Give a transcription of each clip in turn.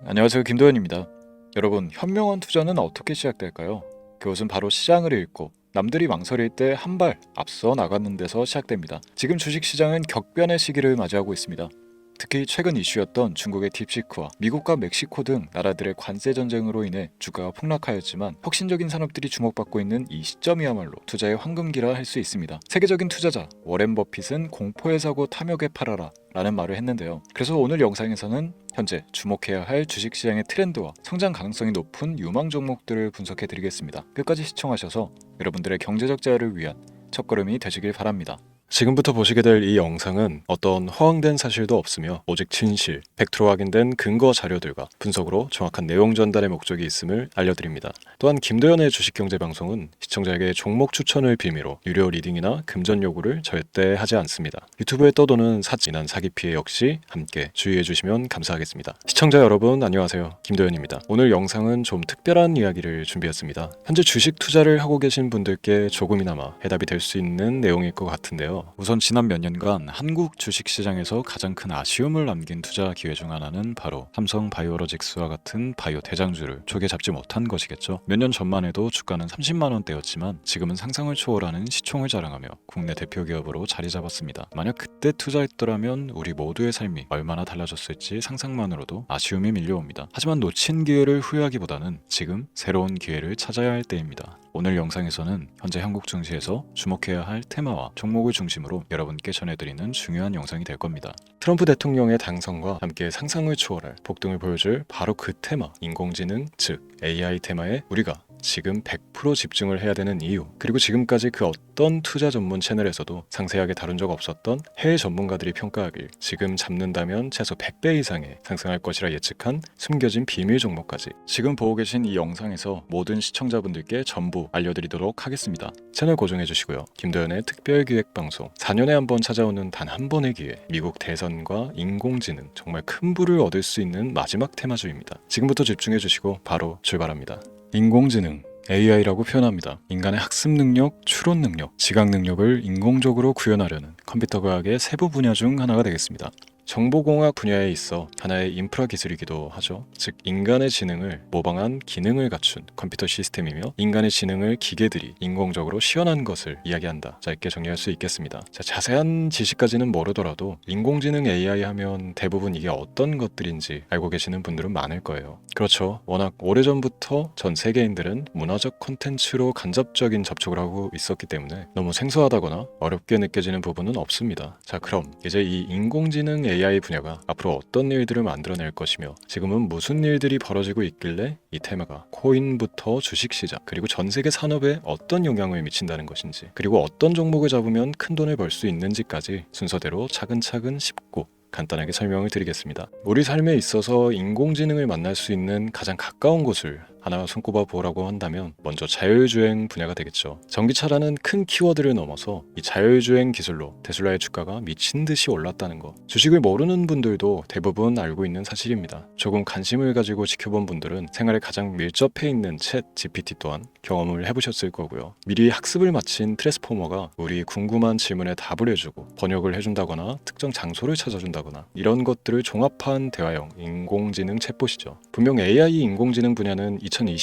안녕하세요, 김도현입니다. 여러분, 현명한 투자는 어떻게 시작될까요? 그것은 바로 시장을 읽고 남들이 망설일 때 한 발 앞서 나가는 데서 시작됩니다. 지금 주식시장은 격변의 시기를 맞이하고 있습니다. 특히 최근 이슈였던 중국의 딥시크와 미국과 멕시코 등 나라들의 관세 전쟁으로 인해 주가가 폭락하였지만 혁신적인 산업들이 주목받고 있는 이 시점이야말로 투자의 황금기라 할 수 있습니다. 세계적인 투자자 워렌 버핏은 공포에 사고 탐욕에 팔아라 라는 말을 했는데요. 그래서 오늘 영상에서는 현재 주목해야 할 주식시장의 트렌드와 성장 가능성이 높은 유망 종목들을 분석해 드리겠습니다. 끝까지 시청하셔서 여러분들의 경제적 자유를 위한 첫걸음이 되시길 바랍니다. 지금부터 보시게 될 이 영상은 어떤 허황된 사실도 없으며 오직 진실, 팩트로 확인된 근거 자료들과 분석으로 정확한 내용 전달의 목적이 있음을 알려드립니다. 또한 김도현의 주식경제방송은 시청자에게 종목 추천을 빌미로 유료 리딩이나 금전 요구를 절대 하지 않습니다. 유튜브에 떠도는 사진한 사기 피해 역시 함께 주의해 주시면 감사하겠습니다. 시청자 여러분 안녕하세요. 김도현입니다. 오늘 영상은 좀 특별한 이야기를 준비했습니다. 현재 주식 투자를 하고 계신 분들께 조금이나마 해답이 될 수 있는 내용일 것 같은데요. 우선 지난 몇 년간 한국 주식시장에서 가장 큰 아쉬움을 남긴 투자 기회 중 하나는 바로 삼성 바이오로직스와 같은 바이오 대장주를 조개 잡지 못한 것이겠죠. 몇 년 전만 해도 주가는 30만 원대였지만 지금은 상상을 초월하는 시총을 자랑하며 국내 대표 기업으로 자리 잡았습니다. 만약 그때 투자했더라면 우리 모두의 삶이 얼마나 달라졌을지 상상만으로도 아쉬움이 밀려옵니다. 하지만 놓친 기회를 후회하기보다는 지금 새로운 기회를 찾아야 할 때입니다. 오늘 영상에서는 현재 한국 증시에서 주목해야 할 테마와 종목을 중심으로 여러분께 전해드리는 중요한 영상이 될 겁니다. 트럼프 대통령의 당선과 함께 상상을 초월할 폭등을 보여줄 바로 그 테마, 인공지능, 즉 AI 테마에 우리가 지금 100% 집중을 해야 되는 이유, 그리고 지금까지 그 어떤 투자 전문 채널에서도 상세하게 다룬 적 없었던 해외 전문가들이 평가하길 지금 잡는다면 최소 100배 이상의 상승할 것이라 예측한 숨겨진 비밀 종목까지 지금 보고 계신 이 영상에서 모든 시청자분들께 전부 알려드리도록 하겠습니다. 채널 고정해 주시고요. 김도현의 특별기획방송 4년에 한 번 찾아오는 단 한 번의 기회, 미국 대선과 인공지능, 정말 큰 부를 얻을 수 있는 마지막 테마주입니다. 지금부터 집중해 주시고 바로 출발합니다. 인공지능 AI라고 표현합니다. 인간의 학습 능력, 추론 능력, 지각 능력을 인공적으로 구현하려는 컴퓨터 과학의 세부 분야 중 하나가 되겠습니다. 정보공학 분야에 있어 하나의 인프라 기술이기도 하죠. 즉 인간의 지능을 모방한 기능을 갖춘 컴퓨터 시스템이며 인간의 지능을 기계들이 인공적으로 시연한 것을 이야기한다. 짧게 정리할 수 있겠습니다. 자세한 지식까지는 모르더라도 인공지능 AI 하면 대부분 이게 어떤 것들인지 알고 계시는 분들은 많을 거예요. 그렇죠. 워낙 오래전부터 전 세계인들은 문화적 콘텐츠로 간접적인 접촉을 하고 있었기 때문에 너무 생소하다거나 어렵게 느껴지는 부분은 없습니다. 자, 그럼 이제 이 인공지능 AI 분야가 앞으로 어떤 일들을 만들어낼 것이며 지금은 무슨 일들이 벌어지고 있길래 이 테마가 코인부터 주식시장 그리고 전 세계 산업에 어떤 영향을 미친다는 것인지, 그리고 어떤 종목을 잡으면 큰 돈을 벌 수 있는지까지 순서대로 차근차근 짚고 간단하게 설명을 드리겠습니다. 우리 삶에 있어서 인공지능을 만날 수 있는 가장 가까운 곳을 하나 손꼽아 보라고 한다면 먼저 자율주행 분야가 되겠죠. 전기차라는 큰 키워드를 넘어서 이 자율주행 기술로 테슬라의 주가가 미친 듯이 올랐다는 거, 주식을 모르는 분들도 대부분 알고 있는 사실입니다. 조금 관심을 가지고 지켜본 분들은 생활에 가장 밀접해 있는 챗 GPT 또한 경험을 해보셨을 거고요. 미리 학습을 마친 트랜스포머가 우리 궁금한 질문에 답을 해주고 번역을 해준다거나 특정 장소를 찾아준다거나 이런 것들을 종합한 대화형 인공지능 챗봇이죠. 분명 AI 인공지능 분야는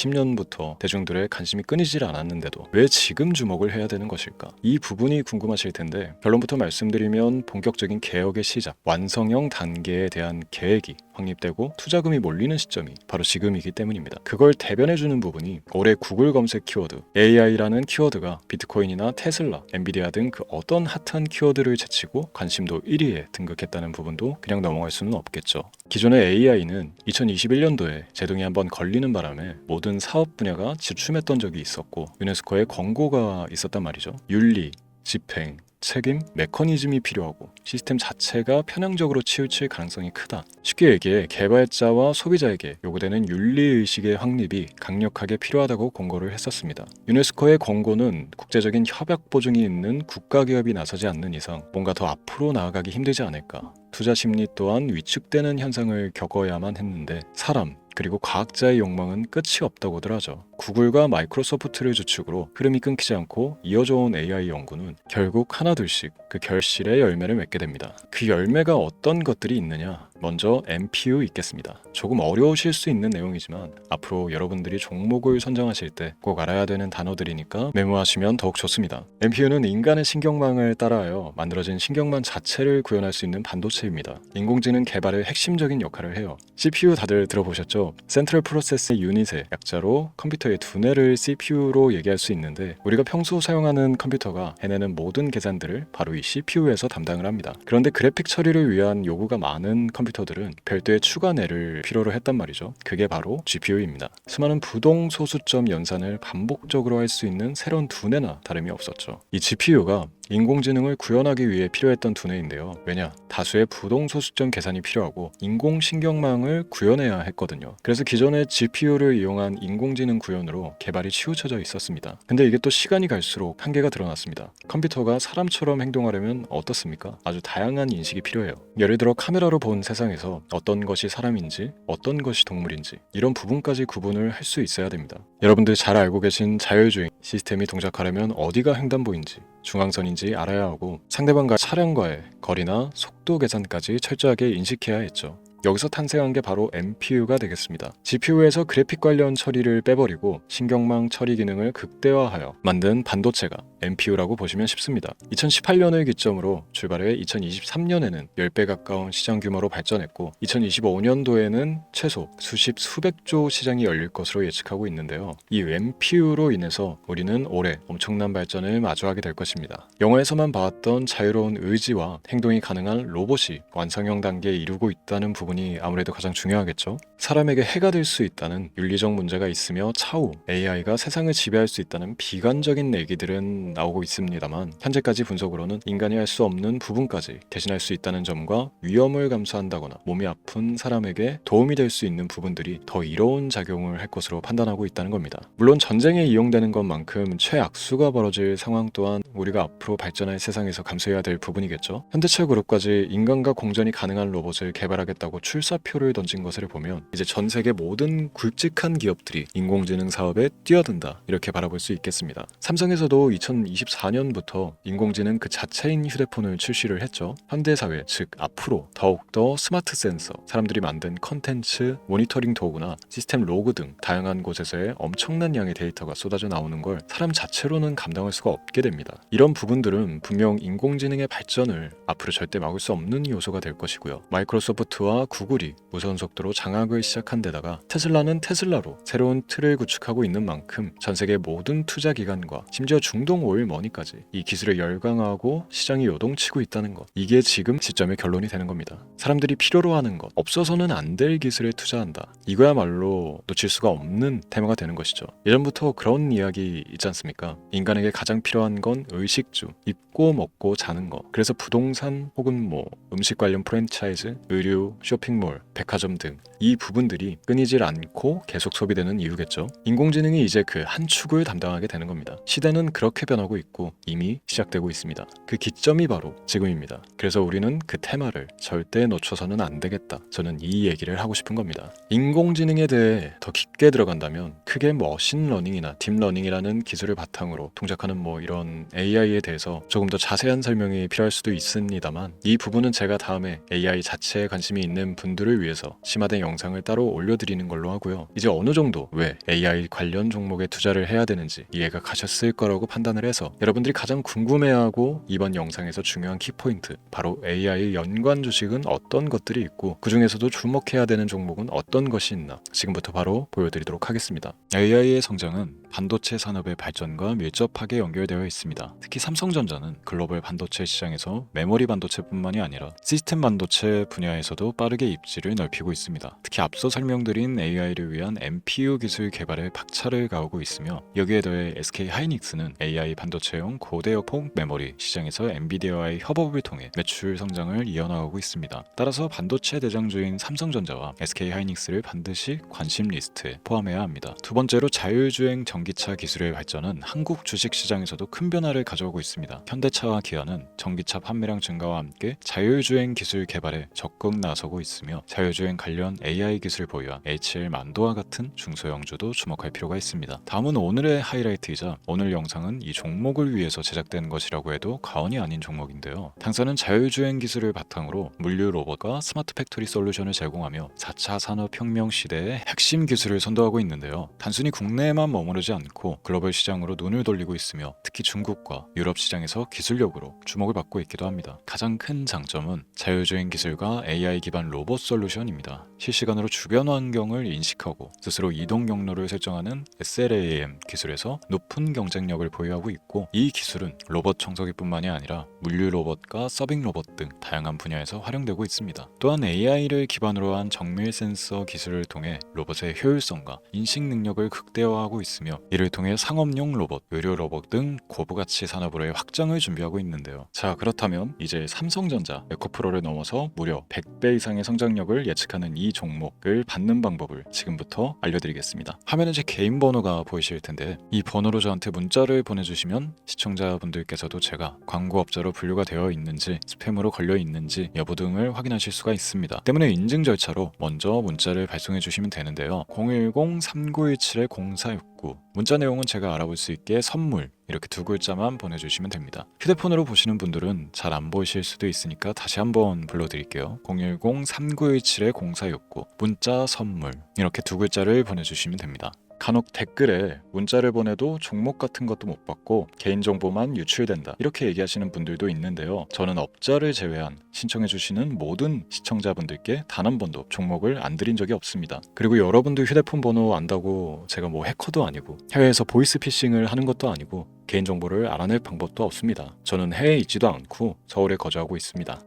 2020년부터 대중들의 관심이 끊이질 않았는데도 왜 지금 주목을 해야 되는 것일까? 이 부분이 궁금하실 텐데 결론부터 말씀드리면 본격적인 개혁의 시작, 완성형 단계에 대한 계획이 확립되고 투자금이 몰리는 시점이 바로 지금이기 때문입니다. 그걸 대변해주는 부분이 올해 구글 검색 키워드 AI라는 키워드가 비트코인이나 테슬라, 엔비디아 등 그 어떤 핫한 키워드를 제치고 관심도 1위에 등극했다는 부분도 그냥 넘어갈 수는 없겠죠. 기존의 AI는 2021년도에 제동이 한번 걸리는 바람에 모든 사업 분야가 주춤했던 적이 있었고 유네스코의 권고가 있었단 말이죠. 윤리, 집행, 책임, 메커니즘이 필요하고 시스템 자체가 편향적으로 치우칠 가능성이 크다. 쉽게 얘기해 개발자와 소비자에게 요구되는 윤리의식의 확립이 강력하게 필요하다고 권고를 했었습니다. 유네스코의 권고는 국제적인 협약 보증이 있는 국가기업이 나서지 않는 이상 뭔가 더 앞으로 나아가기 힘들지 않을까. 투자 심리 또한 위축되는 현상을 겪어야만 했는데 사람, 그리고 과학자의 욕망은 끝이 없다고들 하죠. 구글과 마이크로소프트를 주축으로 흐름이 끊기지 않고 이어져 온 AI 연구는 결국 하나둘씩 그 결실의 열매를 맺게 됩니다. 그 열매가 어떤 것들이 있느냐? 먼저 MPU 있겠습니다. 조금 어려우실 수 있는 내용이지만 앞으로 여러분들이 종목을 선정하실 때 꼭 알아야 되는 단어들이니까 메모하시면 더욱 좋습니다. MPU는 인간의 신경망을 따라하여 만들어진 신경망 자체를 구현할 수 있는 반도체입니다. 인공지능 개발의 핵심적인 역할을 해요. CPU 다들 들어보셨죠? 센트럴 프로세스 유닛의 약자로 컴퓨터의 두뇌를 CPU로 얘기할 수 있는데 우리가 평소 사용하는 컴퓨터가 해내는 모든 계산들을 바로 이 CPU에서 담당을 합니다. 그런데 그래픽 처리를 위한 요구가 많은 컴퓨터들은 별도의 추가 뇌를 필요로 했단 말이죠. 그게 바로 GPU입니다. 수많은 부동 소수점 연산을 반복적으로 할 수 있는 새로운 두뇌나 다름이 없었죠. 이 GPU가 인공지능을 구현하기 위해 필요했던 두뇌인데요. 왜냐? 다수의 부동 소수점 계산이 필요하고 인공신경망을 구현해야 했거든요. 그래서 기존의 GPU를 이용한 인공지능 구현으로 개발이 치우쳐져 있었습니다. 근데 이게 또 시간이 갈수록 한계가 드러났습니다. 컴퓨터가 사람처럼 행동하려면 어떻습니까? 아주 다양한 인식이 필요해요. 예를 들어 카메라로 본 세상에서 어떤 것이 사람인지 어떤 것이 동물인지 이런 부분까지 구분을 할 수 있어야 됩니다. 여러분들 잘 알고 계신 자율주행 시스템이 동작하려면 어디가 횡단보인지 중앙선인지 알아야 하고 상대방과 차량과의 거리나 속도 계산까지 철저하게 인식해야 했죠. 여기서 탄생한 게 바로 MPU가 되겠습니다. GPU에서 그래픽 관련 처리를 빼버리고 신경망 처리 기능을 극대화하여 만든 반도체가 MPU라고 보시면 쉽습니다. 2018년을 기점으로 출발해 2023년에는 10배 가까운 시장 규모로 발전했고 2025년도에는 최소 수백조 시장이 열릴 것으로 예측하고 있는데요. 이 MPU로 인해서 우리는 올해 엄청난 발전을 마주하게 될 것입니다. 영화에서만 봐왔던 자유로운 의지와 행동이 가능한 로봇이 완성형 단계에 이르고 있다는 부분이 아무래도 가장 중요하겠죠. 사람에게 해가 될 수 있다는 윤리적 문제가 있으며 차후 AI가 세상을 지배할 수 있다는 비관적인 얘기들은 나오고 있습니다만 현재까지 분석으로는 인간이 할 수 없는 부분까지 대신할 수 있다는 점과 위험을 감수한다거나 몸이 아픈 사람에게 도움이 될 수 있는 부분들이 더 이로운 작용을 할 것으로 판단하고 있다는 겁니다. 물론 전쟁에 이용되는 것만큼 최악수가 벌어질 상황 또한 우리가 앞으로 발전할 세상에서 감수해야 될 부분이겠죠. 현대차 그룹까지 인간과 공전이 가능한 로봇을 개발하겠다고 출사표를 던진 것을 보면 이제 전 세계 모든 굵직한 기업들이 인공지능 사업에 뛰어든다 이렇게 바라볼 수 있겠습니다. 삼성에서도 2024년부터 인공지능 그 자체인 휴대폰을 출시를 했죠. 현대사회 즉 앞으로 더욱더 스마트 센서, 사람들이 만든 컨텐츠, 모니터링 도구나 시스템 로그 등 다양한 곳에서의 엄청난 양의 데이터가 쏟아져 나오는 걸 사람 자체로는 감당할 수가 없게 됩니다. 이런 부분들은 분명 인공지능의 발전을 앞으로 절대 막을 수 없는 요소가 될 것이고요. 마이크로소프트와 구글이 무선 속도로 장악을 시작한 데다가 테슬라는 테슬라로 새로운 틀을 구축하고 있는 만큼 전 세계 모든 투자 기관과 심지어 중동 오일 머니까지 이 기술을 열광하고 시장이 요동치고 있다는 것, 이게 지금 시점의 결론이 되는 겁니다. 사람들이 필요로 하는 것, 없어서는 안 될 기술에 투자한다. 이거야말로 놓칠 수가 없는 테마가 되는 것이죠. 예전부터 그런 이야기 있지 않습니까? 인간에게 가장 필요한 건 의식주, 입고 먹고 자는 것. 그래서 부동산 혹은 음식 관련 프랜차이즈, 의류, 쇼핑몰, 백화점 등 이 부분들이 끊이질 않고 계속 소비되는 이유겠죠. 인공지능이 이제 그 한 축을 담당하게 되는 겁니다. 시대는 그렇게 변하고 있고 이미 시작되고 있습니다. 그 기점이 바로 지금입니다. 그래서 우리는 그 테마를 절대 놓쳐서는 안 되겠다. 저는 이 얘기를 하고 싶은 겁니다. 인공지능에 대해 더 깊게 들어간다면 크게 머신러닝이나 딥러닝이라는 기술을 바탕으로 동작하는 이런 AI에 대해서 조금 더 자세한 설명이 필요할 수도 있습니다만 이 부분은 제가 다음에 AI 자체에 관심이 있는 분들을 위해서 심화된 영상을 따로 올려드리는 걸로 하고요. 이제 어느 정도 왜 AI 관련 종목에 투자를 해야 되는지 이해가 가셨을 거라고 판단을 해서 여러분들이 가장 궁금해하고 이번 영상에서 중요한 키포인트, 바로 AI 연관 주식은 어떤 것들이 있고 그 중에서도 주목해야 되는 종목은 어떤 것이 있나 지금부터 바로 보여드리도록 하겠습니다. AI의 성장은 반도체 산업의 발전과 밀접하게 연결되어 있습니다. 특히 삼성전자는 글로벌 반도체 시장에서 메모리 반도체뿐만이 아니라 시스템 반도체 분야에서도 빠르게 입지를 넓히고 있습니다. 특히 앞서 설명드린 AI를 위한 MPU 기술 개발에 박차를 가하고 있으며 여기에 더해 SK 하이닉스는 AI 반도체용 고대역폭 메모리 시장에서 엔비디아와의 협업을 통해 매출 성장을 이어나가고 있습니다. 따라서 반도체 대장주인 삼성전자와 SK 하이닉스를 반드시 관심 리스트에 포함해야 합니다. 두 번째로 자율주행 전기차 기술의 발전은 한국 주식시장에서도 큰 변화를 가져오고 있습니다. 현대차와 기아는 전기차 판매량 증가와 함께 자율주행 기술 개발에 적극 나서고 있으며 자율주행 관련 AI 기술을 보유한 HL 만도와 같은 중소형주도 주목할 필요가 있습니다. 다음은 오늘의 하이라이트이자 오늘 영상은 이 종목을 위해서 제작된 것이라고 해도 과언이 아닌 종목인데요. 당사는 자율주행 기술을 바탕으로 물류 로봇과 스마트 팩토리 솔루션을 제공하며 4차 산업혁명 시대의 핵심 기술을 선도하고 있는데요. 단순히 국내에만 머무르지 않고 글로벌 시장으로 눈을 돌리고 있으며 특히 중국과 유럽 시장에서 기술력으로 주목을 받고 있기도 합니다. 가장 큰 장점은 자율주행 기술과 AI 기반 로봇 솔루션입니다. 실시간으로 주변 환경을 인식하고 스스로 이동 경로를 설정하는 SLAM 기술에서 높은 경쟁력을 보유하고 있고, 이 기술은 로봇 청소기뿐만이 아니라 물류 로봇과 서빙 로봇 등 다양한 분야에서 활용되고 있습니다. 또한 AI를 기반으로 한 정밀 센서 기술을 통해 로봇의 효율성과 인식 능력을 극대화하고 있으며, 이를 통해 상업용 로봇, 의료 로봇 등 고부가치 산업으로의 확장을 준비하고 있는데요. 자, 그렇다면 이제 삼성전자 에코프로를 넘어서 무려 100배 이상의 성장력을 예측하는 이 종목을 받는 방법을 지금부터 알려드리겠습니다. 화면에 제 개인 번호가 보이실 텐데, 이 번호로 저한테 문자를 보내주시면 시청자분들께서도 제가 광고업자로 분류가 되어 있는지, 스팸으로 걸려 있는지 여부 등을 확인하실 수가 있습니다. 때문에 인증 절차로 먼저 문자를 발송해 주시면 되는데요. 010-3917-0469, 문자 내용은 제가 알아볼 수 있게 선물 이렇게 두 글자만 보내주시면 됩니다. 휴대폰으로 보시는 분들은 잘 안 보이실 수도 있으니까 다시 한번 불러드릴게요. 010-3917-0469, 문자 선물 이렇게 두 글자를 보내주시면 됩니다. 간혹 댓글에 문자를 보내도 종목 같은 것도 못 받고 개인정보만 유출된다 이렇게 얘기하시는 분들도 있는데요. 저는 업자를 제외한 신청해주시는 모든 시청자분들께 단 한 번도 종목을 안 드린 적이 없습니다. 그리고 여러분들 휴대폰 번호 안다고 제가 뭐 해커도 아니고 해외에서 보이스피싱을 하는 것도 아니고 개인정보를 알아낼 방법도 없습니다. 저는 해외에 있지도 않고 서울에 거주하고 있습니다.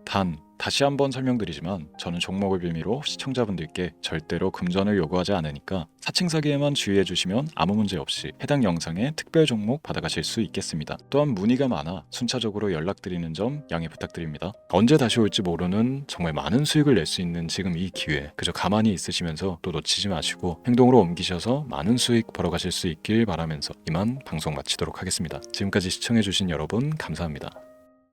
다시 한번 설명드리지만 저는 종목을 빌미로 시청자분들께 절대로 금전을 요구하지 않으니까 사칭 사기에만 주의해 주시면 아무 문제 없이 해당 영상에 특별 종목 받아가실 수 있겠습니다. 또한 문의가 많아 순차적으로 연락드리는 점 양해 부탁드립니다. 언제 다시 올지 모르는 정말 많은 수익을 낼 수 있는 지금 이 기회, 그저 가만히 있으시면서 또 놓치지 마시고 행동으로 옮기셔서 많은 수익 벌어가실 수 있길 바라면서 이만 방송 마치도록 하겠습니다. 지금까지 시청해 주신 여러분 감사합니다.